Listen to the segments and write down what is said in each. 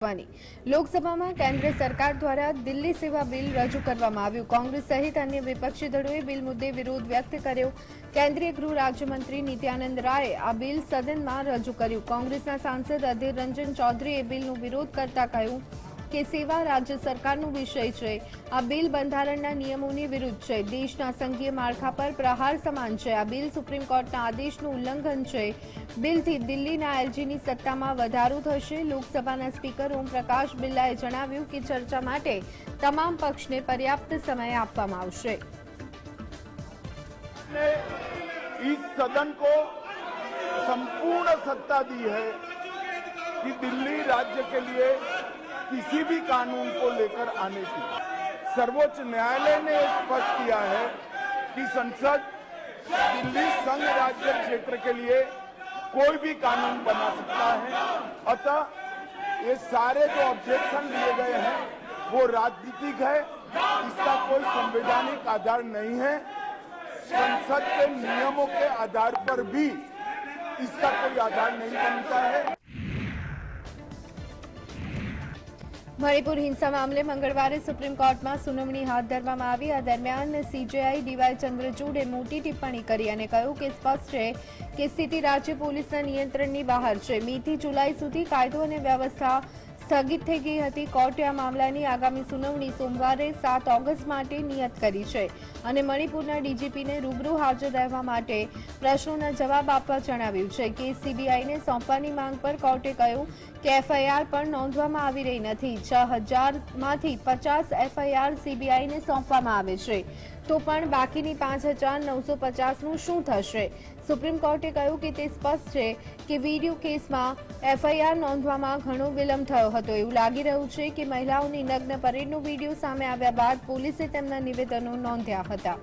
લોકસભામાં કેન્દ્ર સરકાર દ્વારા દિલ્હી સેવા બિલ રજૂ કરવામાં આવ્યું। કોંગ્રેસ સહિત અન્ય વિપક્ષી દળોએ બિલ મુદ્દે વિરોધ વ્યક્ત કર્યો। કેન્દ્રીય ગૃહ રાજ્યમંત્રી નિત્યાનંદ રાયે આ બિલ સદનમાં રજૂ કર્યું। કોંગ્રેસના સાંસદ અધીર રંજન ચૌધરીએ બિલનો વિરોધ કરતા કહ્યું કે સેવા રાજ્ય સરકારનો વિષય છે। આ બિલ બંધારણના નિયમોની વિરુદ્ધ છે, દેશના સંઘીય માળખા પર પ્રહાર સમાન છે। આ બિલ સુપ્રીમ કોર્ટના આદેશનું ઉલ્લંઘન છે। બિલથી દિલ્હીના એલજીની સત્તામાં વધારો થશે। લોકસભાના સ્પીકર ઓમ પ્રકાશ બિરલાએ જણાવ્યું કે ચર્ચા માટે તમામ પક્ષને પર્યાપ્ત સમય આપવામાં આવશે। इस सदन को संपूर्ण सत्ता दी है कि दिल्ली राज्य के लिए किसी भी कानून को लेकर आने की। सर्वोच्च न्यायालय ने स्पष्ट किया है कि संसद दिल्ली संघ राज्य क्षेत्र के लिए कोई भी कानून बना सकता है। अतः ये सारे जो ऑब्जेक्शन दिए गए हैं वो राजनीतिक है, इसका कोई संवैधानिक आधार नहीं है। संसद के नियमों के आधार पर भी इसका कोई आधार नहीं बनता है। मणिपुर हिंसा मामले मंगलवारे सुप्रीम कोर्ट में सुनावणी हाथ धरवामां आवी। आ दरमियान सीजेआई डीवाय चंद्रचूडे मोटी टिप्पणी करी अने कह्युं के स्पष्ट है कि स्थिति राज्य पोलीसना नियंत्रणनी बहार छे। મે થી જુલાઈ સુધી कायदो अने व्यवस्था स्थगित थई गई हती। कोर्टे आ मामलानी आगामी सुनावणी सोमवारे 7 ऑगस्ट माटे नियत करी छे अने मणिपुરના ડીજીપીને રૂબરૂ હાજર રહેવા માટે પ્રશ્નોના જવાબ આપવા જણાવ્યું છે। કેસ સીબીઆઈને સોંપવાની માંગ પર કોર્ટે કહ્યું કે એફઆઈઆર પણ નોંધવામાં આવી રહી નથી। 6000માંથી 50 એફઆઈઆર સીબીઆઈને સોંપવામાં આવે છે તો પણ બાકીની 5950નું શું થશે? સુપ્રીમ કોર્ટે કહ્યું કે તે સ્પષ્ટ છે કે વીડિયો કેસમાં એફઆઈઆર નોંધવામાં ઘણો વિલંબ થયો હતો। એવું લાગી રહ્યું છે કે મહિલાઓની નગ્ન પરેડનો વીડિયો સામે આવ્યા બાદ પોલીસે તેમના નિવેદનો નોંધ્યા હતા।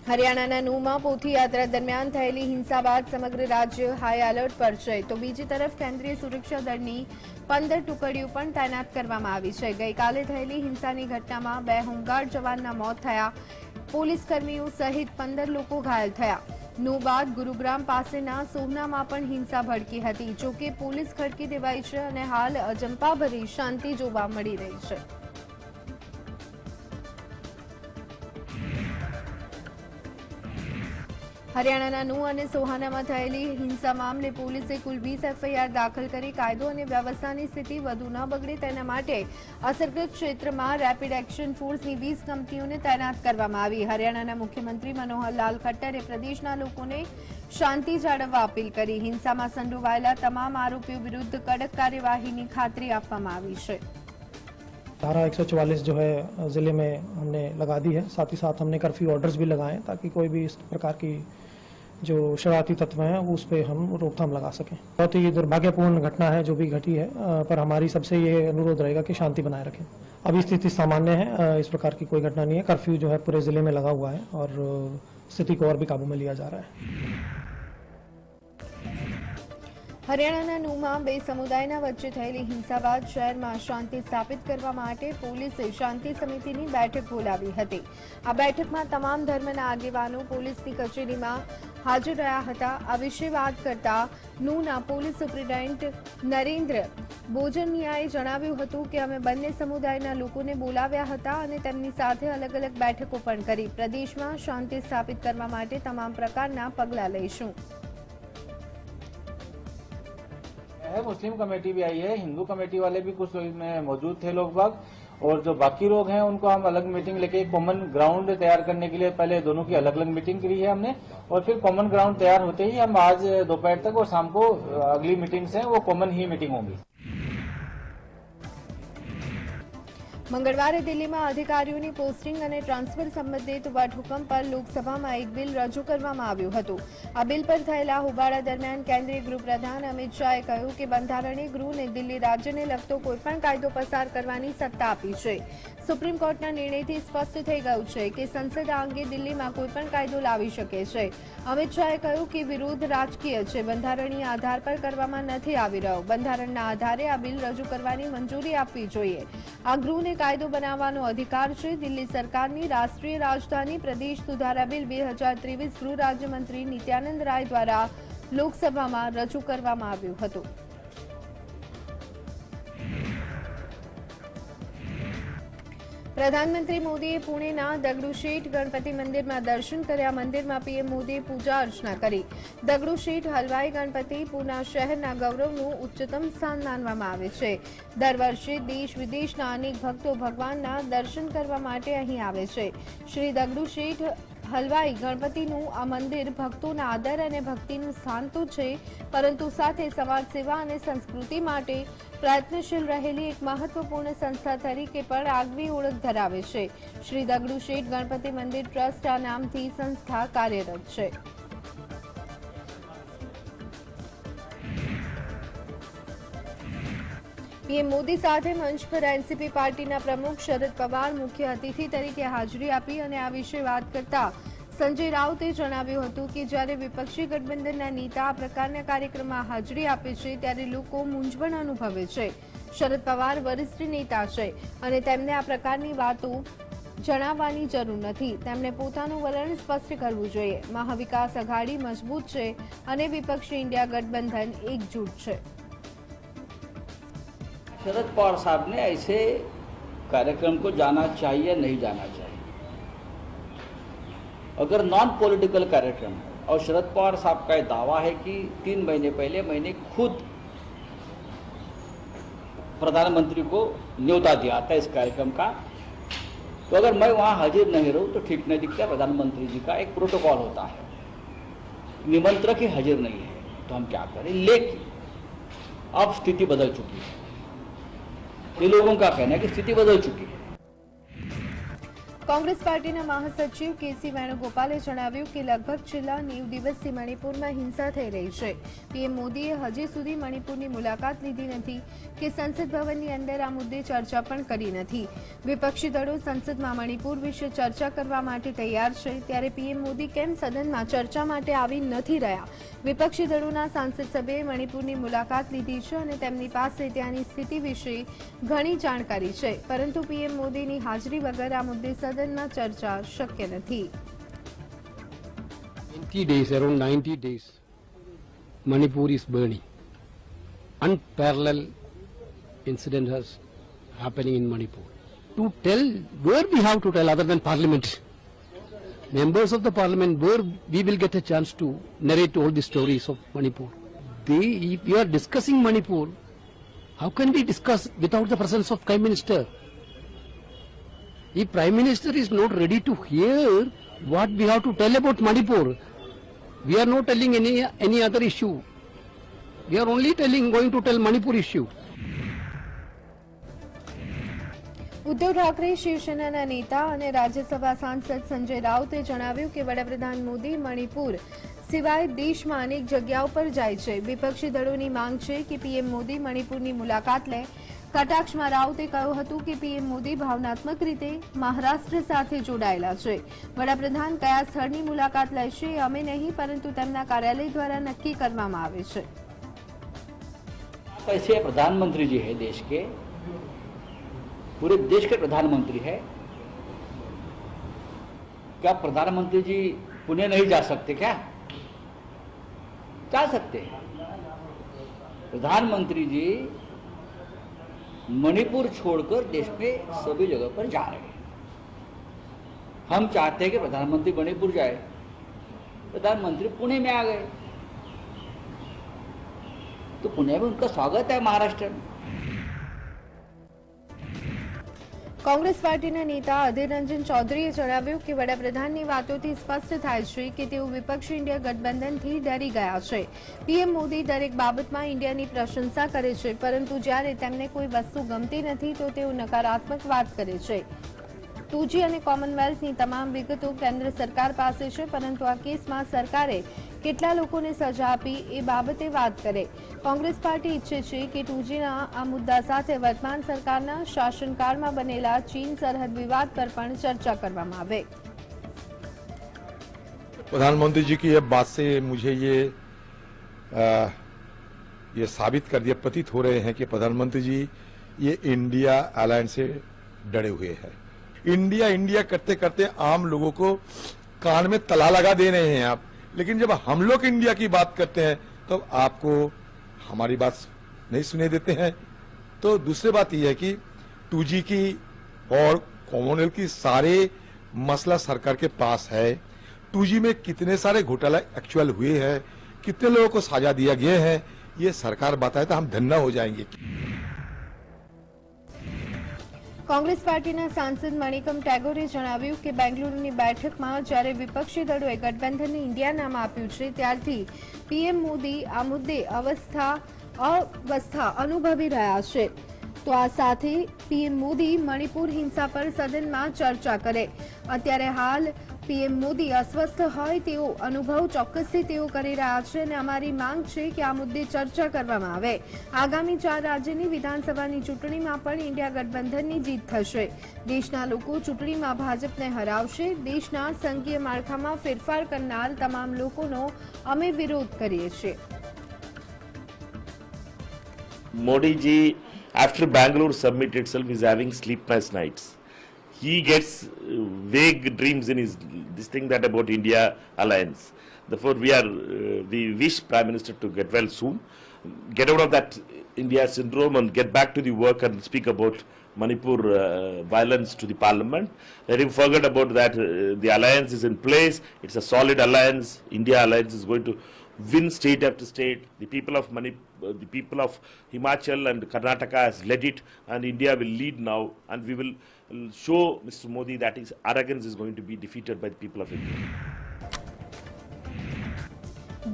हरियाणाના નુમાં પોથી યાત્રા દરમિયાન થયેલી હિંસા બાદ સમગ્ર રાજ્ય હાઈ એલર્ટ પર છે તો બીજી તરફ કેન્દ્રીય સુરક્ષા દળની 15 ટુકડીઓ પણ તૈનાત કરવામાં આવી છે। ગઈકાલે થયેલી હિંસાની ઘટનામાં 2 હોમગાર્ડ જવાનના મોત થયા। પોલીસ કર્મીઓ સહિત 15 લોકો ઘાયલ થયા। નું બાદ ગુરુગ્રામ પાસેના સોહનામાં પણ હિંસા ભડકી હતી। જોકે પોલીસ ખડકી દેવાઈ છે અને હાલ અજંપાભરી શાંતિ જોવા મળી રહી છે। हरियाणाના નું અને સોહાનામાં થયેલી હિંસા મામલે પોલીસે કુલ 20 એફઆઈઆર દાખલ કરી કાયદો અને વ્યવસ્થાની સ્થિતિ વધુ ન બગડે તેના માટે અસરગ્રસ્ત ક્ષેત્રમાં રેપિડ એક્શન ફોર્સની 20 કંપનીઓને તૈનાત કરવામાં આવી। હરિયાણાના મુખ્યમંત્રી મનોહરલાલ ખટ્ટરે પ્રદેશના લોકોને શાંતિ જાળવવા અપીલ કરી। હિંસામાં સંડોવાયેલા તમામ આરોપીઓ વિરુદ્ધ કડક કાર્યવાહીની ખાતરી આપવામાં આવી છે। धारा 144 जो है ज़िले में हमने लगा दी है। साथ ही साथ हमने कर्फ्यू ऑर्डर्स भी लगाए हैं ताकि कोई भी इस प्रकार की जो शरारती तत्व हैं उस पर हम रोकथाम लगा सकें। बहुत ही दुर्भाग्यपूर्ण घटना है जो भी घटी है, पर हमारी सबसे ये अनुरोध रहेगा कि शांति बनाए रखें। अभी स्थिति सामान्य है, इस प्रकार की कोई घटना नहीं है। कर्फ्यू जो है पूरे ज़िले में लगा हुआ है और स्थिति को और भी काबू में लिया जा रहा है। हरियाणाના નુમાં 2 સમુદાયના વચ્ચે થયેલી હિંસા બાદ શહેરમાં શાંતિ સ્થાપિત કરવા માટે પોલીસે શાંતિ સમિતિની બેઠક બોલાવી હતી। આ બેઠકમાં તમામ ધર્મના આગેવાનો પોલીસની કચેરીમાં હાજર રહ્યા હતા। આ વિશે વાત કરતા નુના પોલીસ સુપ્રિન્ટેન્ડન્ટ નરેન્દ્ર બોજનિયાએ જણાવ્યું હતું કે અમે બંને સમુદાયના લોકોને બોલાવ્યા હતા અને તેમની સાથે અલગ અલગ બેઠકો પણ કરી। પ્રદેશમાં શાંતિ સ્થાપિત કરવા માટે તમામ પ્રકારના પગલાં લઈશું। मुस्लिम कमेटी भी आई है, हिंदू कमेटी वाले भी कुछ में मौजूद थे लोग बाग, और जो बाकी लोग हैं उनको हम अलग मीटिंग लेके कॉमन ग्राउंड तैयार करने के लिए पहले दोनों की अलग अलग मीटिंग करी है हमने, और फिर कॉमन ग्राउंड तैयार होते ही हम आज दोपहर तक और शाम को अगली मीटिंग्स हैं वो कॉमन ही मीटिंग होंगी। મંગળવારે દિલ્હીમાં અધિકારીઓની પોસ્ટિંગ અને ટ્રાન્સફર સંબંધિત વટહુકમ પર લોકસભામાં એક બિલ રજૂ કરવામાં આવ્યું હતું। આ બિલ પર થયેલા હોબાળા દરમિયાન કેન્દ્રીય ગૃહપ્રધાન અમિત શાહે કહ્યું કે બંધારણીય ગૃહને દિલ્હી રાજ્યને લગતો કોઈપણ કાયદો પસાર કરવાની સત્તા આપી છે। સુપ્રીમ કોર્ટના નિર્ણયથી સ્પષ્ટ થઈ ગયું છે કે સંસદ આ અંગે દિલ્હીમાં કોઈપણ કાયદો લાવી શકે છે। અમિત શાહે કહ્યું કે વિરોધ રાજકીય છે, બંધારણીય આધાર પર કરવામાં નથી આવી રહ્યો। બંધારણના આધારે આ બિલ રજૂ કરવાની મંજૂરી આપવી જોઈએ। આ ગૃહને કાયદો બનાવવાનો અધિકાર છે। દિલ્હી સરકારની રાષ્ટ્રીય રાજધાની પ્રદેશ સુધારા બિલ 2023 ગૃહ રાજ્યમંત્રી નિત્યાનંદ રાય દ્વારા લોકસભામાં રજૂ કરવામાં આવ્યું હતું. પ્રધાનમંત્રી મોદીએ પુણેના દગડુશેઠ ગણપતિ મંદિરમાં દર્શન કર્યા. મંદિરમાં પીએમ મોદીએ પૂજા અર્ચના કરી. દગડુશેઠ હલવાઈ ગણપતિ પૂના શહેરના ગૌરવનું ઉચ્ચતમ સ્થાન માનવામાં આવે છે. દર વર્ષે દેશ વિદેશના અનેક ભક્તો ભગવાનના દર્શન કરવા માટે અહીં આવે છે. શ્રી દગડુશેઠ હલવાઈ ગણપતિનું આ મંદિર ભક્તોના આદર અને ભક્તિનું સ્થાન તો છે, પરંતુ સાથે સમાજ સેવા અને સંસ્કૃતિ માટે પ્રયત્નશીલ રહેલી એક મહત્વપૂર્ણ સંસ્થા તરીકે પણ આગવી ઓળખ ધરાવે છે. શ્રી દગડુશેઠ ગણપતિ મંદિર ટ્રસ્ટ આ નામથી સંસ્થા કાર્યરત છે. પીએમ મોદી સાથે મંચ પર એનસીપી પાર્ટીના પ્રમુખ શરદ પવાર મુખ્ય અતિથિ તરીકે હાજરી આપી અને આ વિશે વાત કરતા સંજય રાઉતે જણાવ્યું હતું કે જ્યારે વિપક્ષી ગઠબંધનના નેતા આ પ્રકારના કાર્યક્રમમાં હાજરી આપે છે ત્યારે લોકો મૂંઝવણ અનુભવે છે. શરદ પવાર વરિષ્ઠ નેતા છે અને તેમને આ પ્રકારની વાતો જણાવવાની જરૂર નથી. તેમણે પોતાનું વલણ સ્પષ્ટ કરવું જોઈએ. મહાવિકાસ અઘાડી મજબૂત છે અને વિપક્ષી इंडिया गठबंधन एकजुट છે. शरद पवार साहब ने ऐसे कार्यक्रम को जाना चाहिए या नहीं जाना चाहिए. अगर नॉन पॉलिटिकल कार्यक्रम है और शरद पवार साहब का दावा है कि 3 महीने पहले मैंने खुद प्रधानमंत्री को न्योता दिया था इस कार्यक्रम का, तो अगर मैं वहां हाजिर नहीं रहूं तो ठीक नहीं दिखता. प्रधानमंत्री जी का एक प्रोटोकॉल होता है, निमंत्रक ही हाजिर नहीं है तो हम क्या करें. लेकिन अब स्थिति बदल चुकी है. ये लोगों का कहना है कि स्थिति बदल चुकी है. કોંગ્રેસ પાર્ટીના મહાસચિવ કેસી વેણુગોપાલે જણાવ્યું કે લગભગ છેલ્લા 90 દિવસથી મણિપુરમાં હિંસા થઈ રહી છે. પીએમ મોદીએ હજી સુધી મણિપુરની મુલાકાત લીધી નથી કે સંસદ ભવનની અંદર આ મુદ્દે ચર્ચા પણ કરી નથી. વિપક્ષી દળો સંસદમાં મણિપુર વિશે ચર્ચા કરવા માટે તૈયાર છે, ત્યારે પીએમ મોદી કેમ સદનમાં ચર્ચા માટે આવી નથી રહ્યા? વિપક્ષી દળોના સાંસદ સભ્યોએ મણિપુરની મુલાકાત લીધી છે અને તેમની પાસે ત્યાંની સ્થિતિ વિશે ઘણી જાણકારી છે, પરંતુ પીએમ મોદીની હાજરી વગર આ મુદ્દે સદનમાં ચર્ચા શક્ય નથી. 90 days, around 90 days, Manipur is burning. Unparalleled incident has happening in Manipur. To tell, where we have to tell other than Parliament? Members of the Parliament, where we will get a chance to narrate all the stories of Manipur. If we are discussing Manipur, how can we discuss without the presence of Prime Minister? If Prime Minister is not ready to hear what we have to tell about Manipur, we are not telling any other issue. We are only going to tell Manipur issue. Uddhav Thackeray શિવસેનાના નેતા અને રાજ્યસભા સાંસદ સંજય રાઉતે જણાવ્યું કે વડાપ્રધાન મોદી મણિપુર સિવાય દેશમાં અનેક જગ્યાઓ પર જાય છે. વિપક્ષી દળોની માંગ છે કે પીએમ મોદી મણિપુરની મુલાકાત લે. કટાક્ષમાં રાઉતે કહ્યું હતું કે પીએમ મોદી ભાવનાત્મક રીતે મહારાષ્ટ્ર સાથે જોડાયેલા છે. વડાપ્રધાન કયા સ્થળની મુલાકાત લેશે એ અમે નહીં, પરંતુ તેમના કાર્યાલય દ્વારા નક્કી કરવામાં આવે છે. ऐसे प्रधानमंत्री जी है देश के, पूरे देश के प्रधानमंत्री है. क्या प्रधानमंत्री जी पुणे नहीं जा सकते? क्या जा सकते हैं. प्रधानमंत्री जी मणिपुर छोड़कर देश में सभी जगह पर जा रहे हैं. हम चाहते हैं कि प्रधानमंत्री मणिपुर जाए. प्रधानमंत्री पुणे में आ गए तो पुणे में उनका स्वागत है महाराष्ट्र में. કોંગ્રેસ પાર્ટીના નેતા અધીર રંજન ચૌધરીએ જણાવ્યું કે વડાપ્રધાનની વાતોથી સ્પષ્ટ થાય છે કે તેઓ વિપક્ષી ઇન્ડિયા ગઠબંધનથી ડરી ગયા છે. પીએમ મોદી દરેક બાબતમાં ઇન્ડિયાની પ્રશંસા કરે છે, પરંતુ જ્યારે તેમને કોઈ વસ્તુ ગમતી નથી તો તેઓ નકારાત્મક વાત કરે છે. 2G અને કોમનવેલ્થની તમામ વિગતો કેન્દ્ર સરકાર પાસે છે, પરંતુ આ કેસમાં સરકારે કેટલા લોકોને સજા આપી એ બાબતે વાત કરે. કોંગ્રેસ પાર્ટી ઈચ્છે છે કે 2Gના આ મુદ્દા સાથે વર્તમાન સરકારના શાસનકાળમાં બનેલા ચીન સરહદ વિવાદ પર પણ ચર્चा કરવામાં આવે. प्रधानमंत्री जी की ये बात से मुझे ये साबित कर दिया, प्रतीत हो रहे हैं कि प्रधानमंत्री जी ये इंडिया अलायंस से डरे हुए हैं. इंडिया इंडिया करते करते आम लोगों को कान में तला लगा दे रहे हैं आप. लेकिन जब हम लोग इंडिया की बात करते हैं तो आपको हमारी बात नहीं सुने देते हैं। तो दूसरी बात यह है कि 2G की और कॉमनवेल्थ की सारे मसला सरकार के पास है। 2G में कितने सारे घोटाला एक्चुअल हुए हैं, कितने लोगों को सजा दिया गया है, ये सरकार बताए तो हम धन्य हो जाएंगे। કોંગ્રેસ પાર્ટીના સાંસદ મણિકમ ટેગોરે જણાવ્યું કે બેંગલુરુની બેઠકમાં જ્યારે વિપક્ષી દળોએ ગઠબંધનને ઇન્ડિયા નામ આપ્યું છે ત્યારથી પીએમ મોદી આ મુદ્દે અવસ્થા અનુભવી રહ્યા છે। તો આ સાથે પીએમ મોદી મણિપુર હિંસા પર સદનમાં ચર્ચા કરે। અત્યારે હાલ પીએમ મોદી અસ્વસ્થ હોય તેવો અનુભવ ચોક્કસથી તેઓ કરી રહ્યા છે અને અમારી માંગ છે કે આ મુદ્દે ચર્ચા કરવામાં આવે। આગામી 4 રાજ્યની વિધાનસભાની ચૂંટણીમાં પણ ઇન્ડિયા ગઠબંધનની જીત થશે। દેશના લોકો ચૂંટણીમાં ભાજપને હરાવશે। દેશના સંઘીય માળખામાં ફેરફાર કરનાર તમામ લોકોનો અમે વિરોધ કરીએ છીએ। Modi ji, after Bangalore summit itself, is having sleepless nights. He gets vague dreams in this thing that about India alliance. Therefore, we wish Prime Minister to get well soon, get out of that India syndrome and get back to the work and speak about Manipur violence to the Parliament. Let him forget about that. The alliance is in place. It's a solid alliance. India alliance is going to win state after state. The people of the people of Himachal and Karnataka has led it, and India will lead now, and we will show Mr. Modi that his arrogance is going to be defeated by the people of India.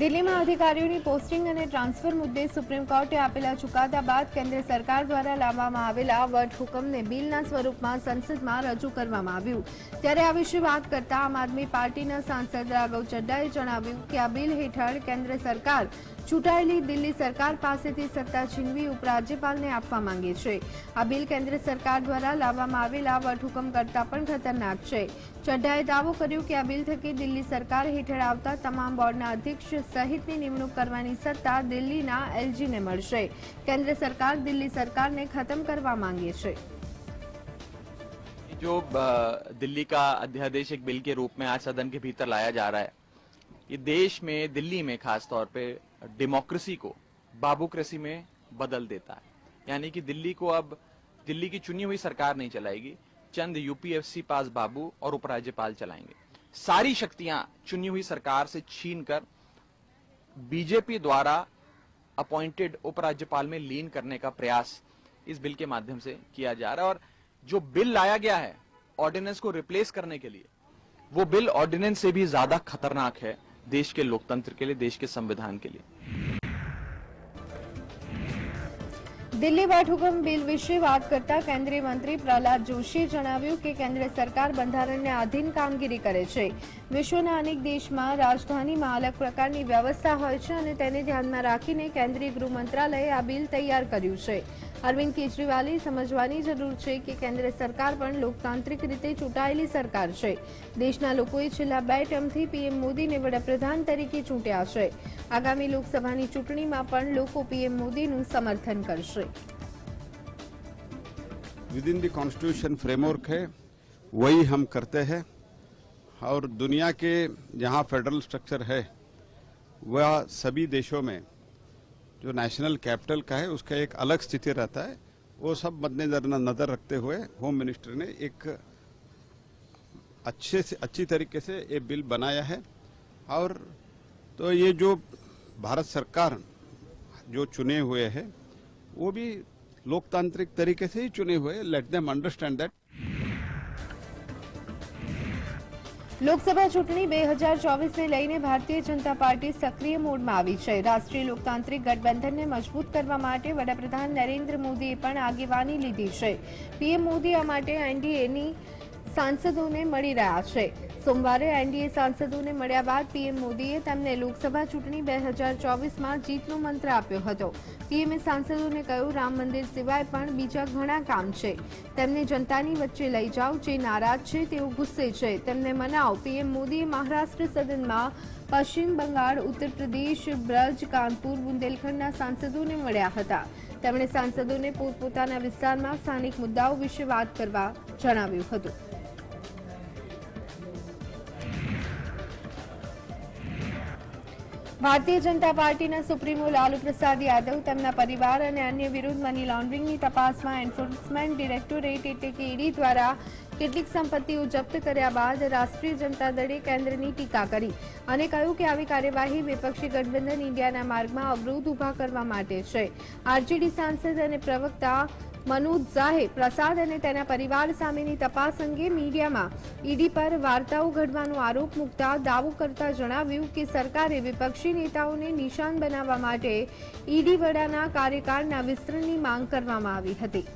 દિલ્હીમાં અધિકારીઓની posting અને transfer મુદ્દે supreme કોર્ટે આપેલા ચુકાદા બાદ કેન્દ્ર સરકાર દ્વારા લાવવામાં આવેલા વટહુકમને બિલના સ્વરૂપમાં સંસદમાં રજૂ કરવામાં આવ્યું। ત્યારે આ વિશે વાત કરતા આમ આદમી પાર્ટીના સાંસદ રાઘવ ચડ્ડાએ જણાવ્યું કે આ બિલ હેઠળ કેન્દ્ર સરકાર ચૂંટાયેલી દિલ્હી સરકાર પાસેથી સત્તા છીનવી ઉપરાજ્યપાલને આપવા માંગે છે। આ બિલ કેન્દ્ર સરકાર દ્વારા લાવવામાં આવેલા વટહુકમ કરતાં પણ ખતરનાક છે। ચડ્ડાએ દાવો કર્યો કે આ બિલ થકી દિલ્હી સરકાર હેઠળ આવતા તમામ બોર્ડના અધ્યક્ષ સહિતની નિમણૂક કરવાની સત્તા દિલ્હીના એલજીને મળશે। કેન્દ્ર સરકાર દિલ્હી સરकारને खत्म કરવા માંગે છે। जो दिल्ली का अध्यादेश एक बिल के रूप में आज सदन के भीतर लाया जा रहा है, ये देश में, दिल्ली में खास तौर पे डेमोक्रेसी को बाबूक्रेसी में बदल देता है। यानी कि दिल्ली को अब दिल्ली की चुनी हुई सरकार नहीं चलाएगी, चंद यूपीएससी पास बाबू और उपराज्यपाल चलाएंगे। सारी शक्तियां चुनी हुई सरकार से छीनकर बीजेपी द्वारा अपॉइंटेड उपराज्यपाल में लीन करने का प्रयास इस बिल के माध्यम से किया जा रहा है। और जो बिल लाया गया है ऑर्डिनेंस को रिप्लेस करने के लिए, वो बिल ऑर्डिनेंस से भी ज्यादा खतरनाक है देश के लोकतंत्र के लिए, देश के संविधान के लिए। દિલ્હી વટહુકમ બિલ વિશે વાત કરતા કેન્દ્રીય મંત્રી પ્રહલાદ જોશીએ જણાવ્યું કે કેન્દ્ર સરકાર બંધારણને આધીન કામગીરી કરે છે। વિશ્વના અનેક દેશમાં રાજધાનીમાં અલગ પ્રકારની વ્યવસ્થા હોય છે અને તેને ધ્યાનમાં રાખીને કેન્દ્રીય ગૃહ મંત્રાલયે આ બિલ તૈયાર કર્યું છે। અરવિંદ કેજરીવાલે સમજવાની જરૂર છે કે કેન્દ્ર સરકાર પણ લોકતાંત્રિક રીતે ચૂંટાયેલી સરકાર છે। દેશના લોકોએ છેલ્લા 2 ટર્મથી પીએમ મોદીને વડાપ્રધાન તરીકે ચૂંટ્યા છે। આગામી લોકસભાની ચૂંટણીમાં પણ લોકો પીએમ મોદીનું સમર્થન કરશે। With in the constitution framework है, वही हम करते हैं। और दुनिया के जहां फेडरल स्ट्रक्चर है वह सभी देशों में जो नेशनल कैपिटल का है उसका एक अलग स्थिति रहता है। वो सब मद्देनजर रखते हुए होम मिनिस्टर ने एक अच्छी तरीके से ये बिल बनाया है। और तो ये जो भारत सरकार जो चुने हुए हैं वो भी लोकतांत्रिक तरीके से ही चुने हुए। Let them understand that. Lok Sabha ચૂંટણી 2024 ને લઈને ભારતીય જનતા પાર્ટી સક્રિય મોડમાં આવી છે। રાષ્ટ્રીય લોકતાંત્રિક ગઠબંધનને મજબૂત કરવા માટે વડાપ્રધાન નરેન્દ્ર મોદીએ પણ આગેવાની લીધી છે। પીએમ મોદી આ માટે એનડીએની સાંસદોને મળી રહ્યા છે। સોમવારે એનડીએ સાંસદોને મળ્યા બાદ પીએમ મોદીએ તેમને લોકસભા ચૂંટણી 2024માં જીતનો મંત્ર આપ્યો હતો। પીએમએ સાંસદોને કહ્યું, રામ મંદિર સિવાય પણ બીજા ઘણા કામ છે, તેમને જનતાની વચ્ચે લઈ જાઓ। જે નારાજ છે તેઓ ગુસ્સે છે, તેમને મનાવો। પીએમ મોદીએ મહારાષ્ટ્ર સદનમાં પશ્ચિમ બંગાળ, ઉત્તર પ્રદેશ, બ્રજ, કાનપુર, બુંદેલખંડના સાંસદોને મળ્યા હતા। તેમણે સાંસદોને પોતપોતાના વિસ્તારમાં સ્થાનિક મુદ્દાઓ વિશે વાત કરવા જણાવ્યું હતું। ભારતીય જનતા પાર્ટીના સુપ્રીમો લાલુ પ્રસાદ યાદવ તેમના પરિવાર અને અન્ય વિરુદ્ધ મની લોન્ડરિંગની તપાસમાં એન્ફોર્સમેન્ટ ડિરેક્ટોરેટ એટલે કે ઈડી દ્વારા કેટલીક સંપત્તિઓ જપ્ત કર્યા બાદ રાષ્ટ્રીય જનતા દળે કેન્દ્રની ટીકા કરી અને કહ્યું કે આવી કાર્યવાહી વિપક્ષી ગઠબંધન ઇન્ડિયાના માર્ગમાં અવરોધ ઉભા કરવા માટે છે। આરજેડી સાંસદ અને પ્રવક્તા मनोज ઝાએ પ્રસાદ અને તેના પરિવાર સામેની તપાસ અંગે મીડિયામાં ઈડી પર વાર્તાઓ ઘડવાનો આરોપ મૂકતા દાવો કરતા જણાવ્યું કે સરકારે વિપક્ષી નેતાઓને નિશાન બનાવવા માટે ઈડી વડાના કાર્યકાળના વિસ્તરણની માંગ કરવામાં આવી હતી।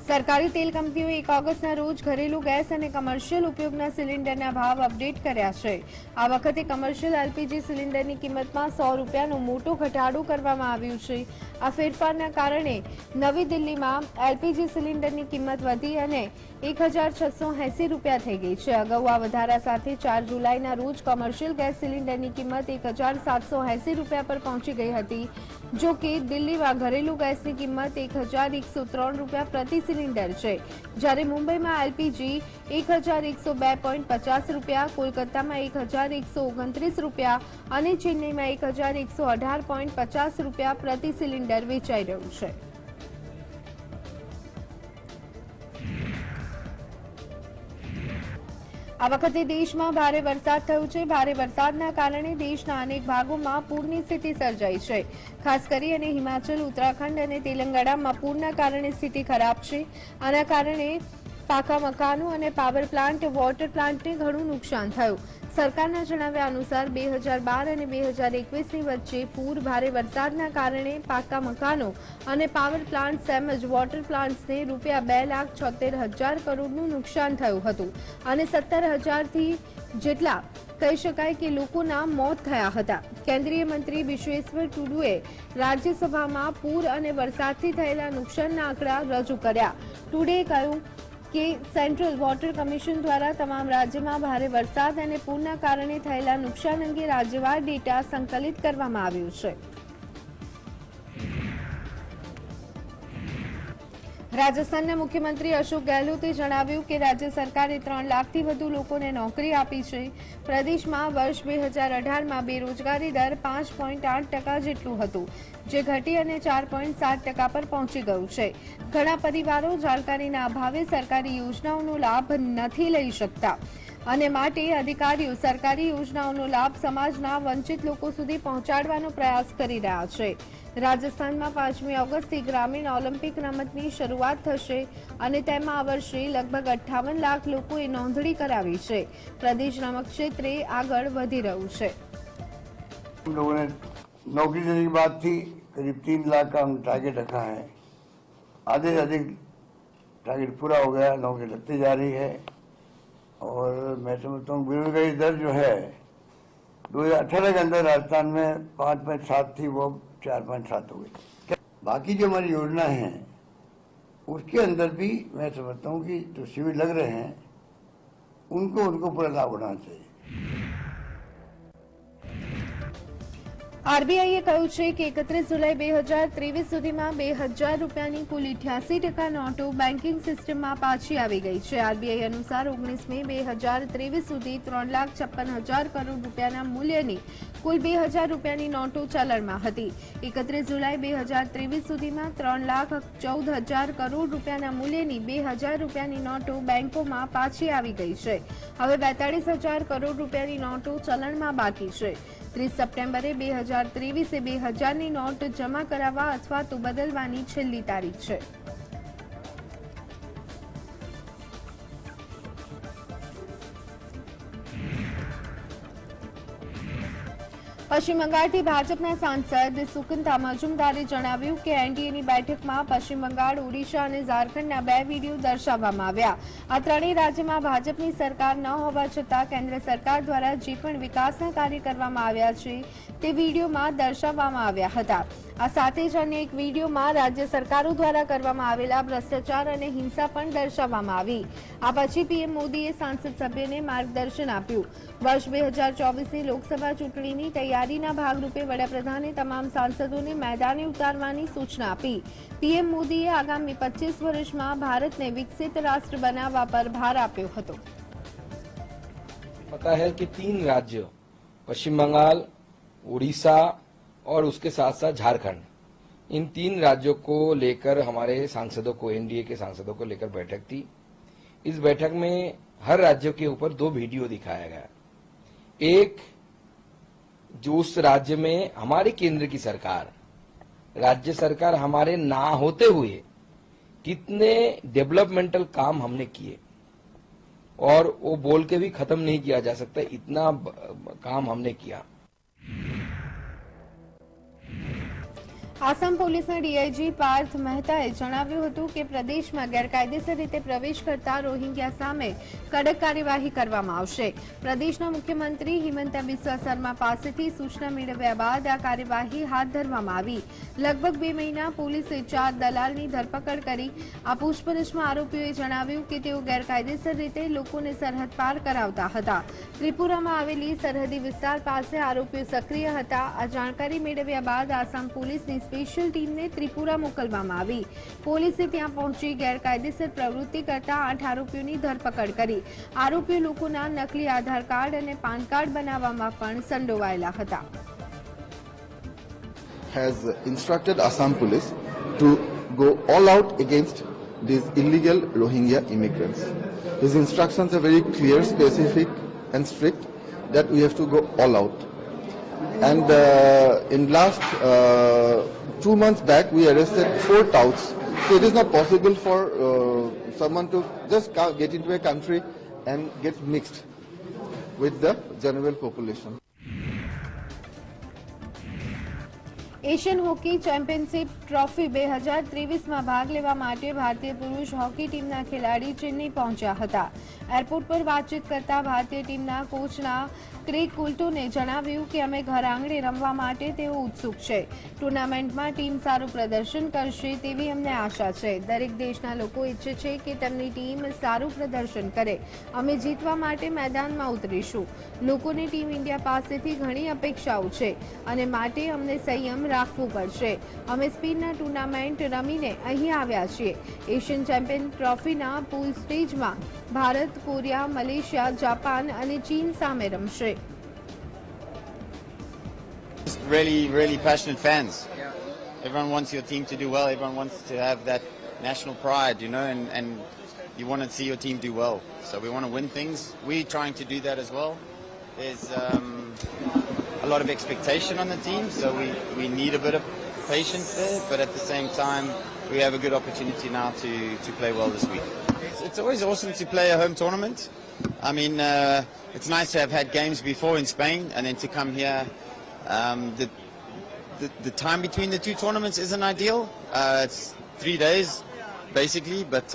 सरकारी तेल कंपनीओ 1 ऑगस्टना रोज घरेलू गैस और कमर्शियल उपयोगना सिलिंडरना भाव अपडेट कर्या छे। आ वखते कमर्शियल एलपीजी सिलिंडरनी किंमतमां 100 रूपियानो मोटो घटाडो करवामां आव्यो छे। आ फेरफारना कारणे नवी दिल्हीमां एलपीजी सिलिंडरनी किंमत वधी अने 1680 रूपिया थई गई छे। अगाऊ आ वधारा साथे 4 जुलाईना रोज कमर्शियल गैस सिलिंडरनी किंमत 1780 रूपिया पर पहोंची गई हती। जो कि दिल्हीमां घरेलू गैसनी किंमत 1103 रूपिया प्रति सिलिंडर है, जयरे मुंबई में एलपीजी 1102.50 रूपिया, कोलकाता में 1129 रूपिया और चेन्नई में 1118.50 रूपिया प्रति सिलिंडर वेचाई रह्यु छे। आ वखते देश में भारे वरसाद थयो छे। भारे वरसादना कारणे देशना अनेक भागोमां पूरनी स्थिति सर्जाई छे। खास करीने हिमाचल, उत्तराखंड और तेलंगाणामां पूરના કારણે સ્થિતિ ખરાબ છે। આના કારણે પાકા મકાનો અને પાવર પ્લાન્ટ, વોટર પ્લાન્ટને ઘણું નુકસાન થયું। સરકારના જણાવ્યા અનુસાર 2012 અને 2021ની વચ્ચે પૂર, ભારે વરસાદના કારણે પાકા મકાનો અને પાવર પ્લાન્ટ તેમજ વોટર પ્લાન્ટ્સને રૂપિયા 2,76,000 કરોડનું નુકસાન થયું હતું અને 17,000થી જેટલા કહી શકાય કે લોકોના મોત થયા હતા। કેન્દ્રીય મંત્રી વિશ્વેશ્વર ટુડુએ રાજ્યસભામાં પૂર અને વરસાદથી થયેલા નુકસાનના આંકડા રજૂ કર્યા। ટુડુએ કહ્યું કે સેન્ટ્રલ વોટર કમિશન द्वारा तमाम राज्यमां भारे वरसाद અને પૂરના કારણે થયેલા નુકસાન અંગે રાજ્યવાર ડેટા સંકલિત કરવામાં આવ્યો છે। રાજસ્થાનના મુખ્યમંત્રી અશોક ગેહલોતે જણાવ્યું કે રાજ્ય સરકારે 3 લાખથી વધુ લોકોને નોકરી આપી છે। પ્રદેશમાં વર્ષ 2018માં બેરોજગારી દર 5.8% જેટલું હતું, જે ઘટી અને 4.7% પર પહોંચી ગયું છે। ઘણા પરિવારો જાણકારીના અભાવે સરકારી યોજનાઓનો લાભ નથી લઈ શકતા અને માટે અધિકારીઓ સરકારી યોજનાઓનો લાભ સમાજના વંચિત લોકો સુધી પહોંચાડવાનો પ્રયાસ કરી રહ્યા છે। રાજસ્થાનમાં 5મી ઓગસ્ટથી ગ્રામીણ ઓલિમ્પિક રમતની શરૂઆત થશે અને તેમાં આ વર્ષે લગભગ 58 લાખ લોકોએ નોંધણી કરાવી છે। પ્રદેશ રમત ક્ષેત્રે આગળ વધી રહ્યું છે। हम लोगों ने नौकरी देने की बात थी, करीब 3 लाख का हम टारगेट रखा है। आधे से अधिक टारगेट पूरा हो गया, नौकरी लगती जा रही है और मैं समझता हूँ बेरोजगारी दर जो है 2018 के अंदर राजस्थान में 5.7 थी, वो 4.7 हो गई। बाकी जो हमारी योजना है उसके अंदर भी मैं समझता हूँ कि जो शिविर लग रहे हैं उनको पूरा लाभ उठाना चाहिए। आरबीआईए કહ્યું છે કે 31 જુલાઈ 2023 સુધીમાં 2000 રૂપિયાની કુલ 88% નોટો બેન્કિંગ સિસ્ટમમાં પાછી આવી ગઈ છે। આરબીઆઈ અનુસાર 19 મે 2023 સુધી 3,56,000 કરોડ રૂપિયાના મૂલ્યની કુલ 2000 રૂપિયાની નોટો ચલણમાં હતી। 31 જુલાઈ 2023 સુધીમાં 3,14,000 કરોડ રૂપિયાના મૂલ્યની 2000 રૂપિયાની નોટો બેંકોમાં પાછી આવી ગઈ છે। હવે 42,000 કરોડ રૂપિયાની નોટો ચલણમાં બાકી છે। 30 સપ્ટેમ્બરે 2023 એ 2000ની નોટ જમા કરાવવા અથવા તો બદલવાની છેલ્લી તારીખ છે। પશ્ચિમ બંગાળથી ભાજપના સાંસદ સુકંતા મજુમદારે જણાવ્યું કે એનડીએની બેઠકમાં પશ્ચિમ બંગાળ, ઓડિશા અને ઝારખંડના 2 વિડીયો દર્શાવવામાં આવ્યા। આ ત્રણેય રાજ્યમાં ભાજપની સરકાર ન હોવા છતાં કેન્દ્ર સરકાર દ્વારા જે પણ વિકાસના કાર્ય કરવામાં આવ્યા છે તે વિડીયોમાં દર્શાવવામાં આવ્યા હતા। આ સાથે જ અન્ય એક વિડીયોમાં રાજ્ય સરકારો દ્વારા કરવામાં આવેલા ભ્રષ્ટાચાર અને હિંસા પણ દર્શાવવામાં આવી। આ પછી પીએમ મોદીએ સાંસદ સભ્યોને માર્ગદર્શન આપ્યું। વર્ષ 2024ની લોકસભા ચૂંટણીની તૈયારીના ભાગરૂપે વડાપ્રધાને તમામ સાંસદોને मैदाने ઉતારવાની સૂચના આપી। પીએમ મોદીએ આગામી 25 વર્ષમાં ભારતને વિકસિત રાષ્ટ્ર બનાવવા પર ભાર આપ્યો હતો। पता है कि 3 राज्यों पश्चिम बंगाल, उड़ीसा और उसके साथ साथ झारखंड, इन 3 राज्यों को लेकर हमारे सांसदों को, एनडीए के सांसदों को लेकर बैठक थी। इस बैठक में हर राज्य के ऊपर 2 वीडियो दिखाया गया। एक, जो उस राज्य में हमारे केंद्र की सरकार, राज्य सरकार हमारे ना होते हुए कितने डेवलपमेंटल काम हमने किए, और वो बोल के भी खत्म नहीं किया जा सकता, इतना काम हमने किया। આસામ પોલીસના ડીઆઈજી પાર્થ મહેતાએ જણાવ્યું હતું કે પ્રદેશમાં ગેરકાયદેસર રીતે પ્રવેશ કરતા રોહિંગ્યા સામે કડક કાર્યવાહી કરવામાં આવશે। પ્રદેશના મુખ્યમંત્રી હિમંતા બિસ્વા શર્મા પાસેથી સૂચના મેળવ્યા બાદ આ કાર્યવાહી હાથ ધરવામાં આવી। લગભગ 2 મહિના પોલીસે 4 દલાલની ધરપકડ કરી। આ પૂછપરછમાં આરોપીઓએ જણાવ્યું કે તેઓ ગેરકાયદેસર રીતે લોકોને સરહદ પાર કરાવતા હતા। ત્રિપુરામાં આવેલી સરહદી વિસ્તાર પાસે આરોપીઓ સક્રિય હતા। આ જાણકારી મેળવ્યા બાદ આસામ પોલીસની स्पेशल टीम ने त्रिपुरा मोकलवामां आवी। पोलीसे त्यां पहोंची गैरकायदेसर प्रवृत्ति करता 8 आरोपीओनी धरपकड़ करी। आरोपीओ लोकोना नकली आधार कार्ड अने पान कार्ड बनाववामां पण संडोवायेला हता। Has instructed Assam Police to go all out against these illegal Rohingya immigrants. His instructions are very clear, specific and strict that we have to go all out. And in last 2 months back, we arrested 4 touts. So it is not possible for someone to just get into a country and get mixed with the general population. Asian hockey championship trophy 2023 में भाग लेवा माटे भारतीय पुरुष hockey टीमना खेलाड़ी चेन्नई पहुंच्या हता। Airport पर बातचीत करता भारतीय टीमना कोचना क्रेग कुल्टोने जणाव्યું કે અમે ઘર આંગણે રમવા માટે તેઓ ઉત્સુક છે। ટુર્નામેન્ટમાં ટીમ સારું પ્રદર્શન કરશે તેવી અમને આશા છે। દરેક દેશના લોકો ઈચ્છે છે કે તેમની ટીમ સારું પ્રદર્શન કરે। અમે જીતવા માટે મેદાનમાં ઉતરીશું। લોકોને ટીમ ઇન્ડિયા પાસેથી ઘણી અપેક્ષાઓ છે અને માટે અમને સંયમ રાખવું પડશે। અમે સ્પેનના ટુર્નામેન્ટ રમીને અહીં આવ્યા છીએ। એશિયન ચેમ્પિયન ટ્રોફીના પૂલ સ્ટેજમાં ભારત, કોરિયા, મલેશિયા, જાપાન અને ચીન સામે રમશે। Really passionate fans. Everyone wants your team to do well. Everyone wants to have that national pride, you know, and you want to see your team do well. So we want to win things. We're trying to do that as well. There's a lot of expectation on the team, so we need a bit of patience there. But at the same time, we have a good opportunity now to play well this week. It's always awesome to play a home tournament. I mean, it's nice to have had games before in Spain and then to come here. The time between the 2 tournaments isn't ideal. It's 3 days, basically, but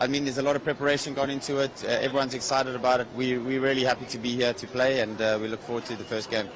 I mean, there's a lot of preparation gone into it. Everyone's excited about it. We're really happy to be here to play, and we look forward to the first game.